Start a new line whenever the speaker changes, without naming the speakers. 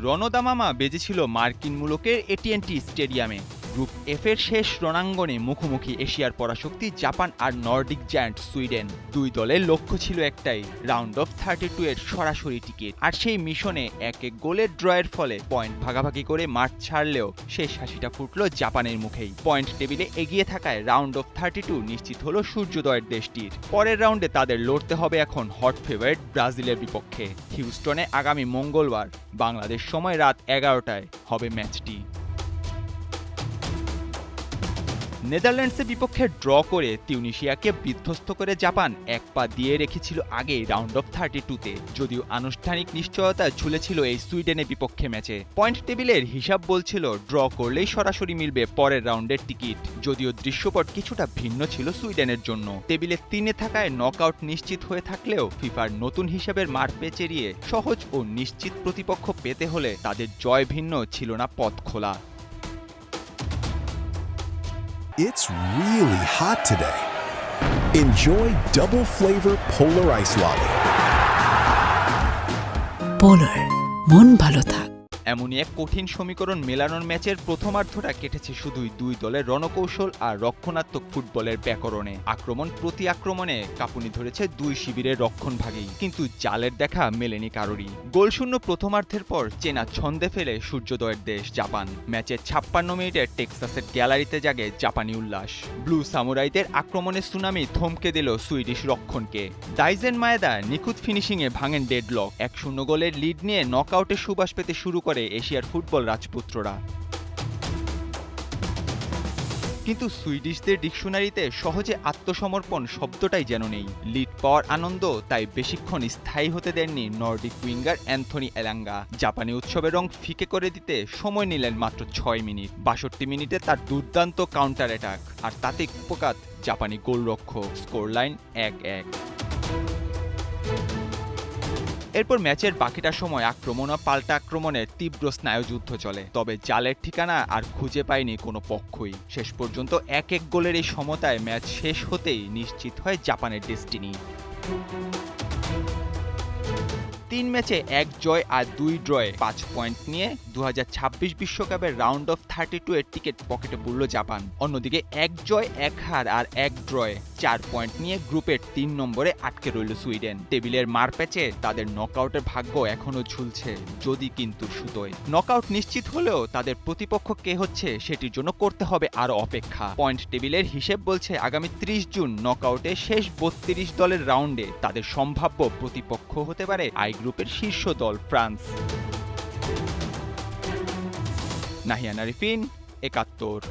রণদামামা বেজেছিল মার্কিন মুলুকের এটিএনটি স্টেডিয়ামে। Group F এর শেষ রণাঙ্গনে মুখোমুখি এশিয়ার পরাশক্তি জাপান আর নর্ডিক জায়ান্ট সুইডেন। দুই দলের লক্ষ্য ছিল একটাই, রাউন্ড অফ 32 এর সরাসরি টিকিট। আর সেই মিশনে এক গোলের ড্রয়ের ফলে পয়েন্ট ভাগাভাগি করে মাঠ ছাড়লেও শেষ হাসিটা ফুটল জাপানের মুখেই। পয়েন্ট টেবিলে এগিয়ে থাকায় রাউন্ড অফ 32 নিশ্চিত হলো সূর্যোদয়ের দেশটির। পরের রাউন্ডে তাদের লড়তে হবে এখন হট ফেভারিট ব্রাজিলের বিপক্ষে। হিউস্টনে আগামী মঙ্গলবার বাংলাদেশ সময় রাত 11টায় হবে ম্যাচটি। নেদারল্যান্ডসের বিপক্ষে ড্র করে তিউনিশিয়াকে বিধ্বস্ত করে জাপান এক পা দিয়ে রেখেছিল আগেই রাউন্ড অফ 32-তে, যদিও আনুষ্ঠানিক নিশ্চয়তা ঝুলেছিল এই সুইডেনের বিপক্ষে ম্যাচে। পয়েন্ট টেবিলের হিসাব বলছিল ড্র করলেই সরাসরি মিলবে পরের রাউন্ডের টিকিট, যদিও দৃশ্যপট কিছুটা ভিন্ন ছিল সুইডেনের জন্য। টেবিলে 3-এ থাকায় নকআউট নিশ্চিত হয়ে থাকলেও ফিফার নতুন হিসাবের মারপেচ এড়িয়ে সহজ ও নিশ্চিত প্রতিপক্ষ পেতে হলে তাদের জয় ভিন্ন ছিল না পথ খোলা।
It's really hot today. Enjoy double flavor Polar Ice Lolly.
Polar, মন ভালো থাক।
এমনই এক কঠিন সমীকরণ মেলানোর ম্যাচের প্রথমার্ধটা কেটেছে শুধুই দুই দলের রণকৌশল আর রক্ষণাত্মক ফুটবলের ব্যাকরণে। আক্রমণ প্রতি আক্রমণে কাঁপুনি ধরেছে দুই শিবিরের রক্ষণভাগেই, কিন্তু জালের দেখা মেলেনি কারোরই। গোলশূন্য প্রথমার্ধের পর চেনা ছন্দে ফেলে সূর্যোদয়ের দেশ জাপান। ম্যাচের 56 মিনিটে টেক্সাসের গ্যালারিতে জাগে জাপানি উল্লাস। ব্লু সামুরাইদের আক্রমণের সুনামি থমকে দিল সুইডিশ রক্ষণকে। দাইজেন মায়েদা নিখুঁত ফিনিশিংয়ে ভাঙেন ডেডলক। 1-0 গোলের লিড নিয়ে নকআউটের সুবাস পেতে শুরু করে এশিয়ার ফুটবল রাজপুত্ররা। কিন্তু সুইডিশদের ডিকশনারিতে সহজে আত্মসমর্পণ শব্দটাই যেন নেই। লিড পাওয়ার আনন্দ তাই বেশিক্ষণ স্থায়ী হতে দেননি নর্ডিক উইঙ্গার অ্যান্থনি এলাঙ্গা। জাপানি উৎসবের রং ফিকে করে দিতে সময় নিলেন মাত্র 6 মিনিট। 62 মিনিটে তার দুর্দান্ত কাউন্টার অ্যাটাক, আর তাতে কুপকাত জাপানি গোলরক্ষক। স্কোরলাইন 1-1। এরপর ম্যাচের বাকিটা সময় আক্রমণ ও পাল্টা আক্রমণের তীব্র স্নায়ুযুদ্ধ চলে, তবে জালের ঠিকানা আর খুঁজে পায়নি কোনো পক্ষই। শেষ পর্যন্ত 1-1 গোলের এই সমতায় ম্যাচ শেষ হতেই নিশ্চিত হয় জাপানের ডেস্টিনি। 3 ম্যাচে 1 জয় আর 2 ড্রয়ে 5 পয়েন্ট নিয়ে 2026 বিশ্বকাপের রাউন্ড অফ 32 এর টিকিট পকেটে পড়ল জাপান। অন্যদিকে 1 জয় 1 হার আর 1 ড্রয়ে 4 পয়েন্ট নিয়ে গ্রুপের 3 নম্বরে আটকে রইল সুইডেন। টেবিলের মারপ্যাচে তাদের নকআউটের ভাগ্য এখনও ঝুলছে যদি কিন্তু সুতোয়। নকআউট নিশ্চিত হলেও তাদের প্রতিপক্ষ কে হচ্ছে সেটির জন্য করতে হবে আরও অপেক্ষা। পয়েন্ট টেবিলের হিসেব বলছে আগামী 30 জুন নকআউটে শেষ 32 দলের রাউন্ডে তাদের সম্ভাব্য প্রতিপক্ষ হতে পারে গ্রুপের শীর্ষ দল ফ্রান্স। নাহিয়ান আরিফিন, 71।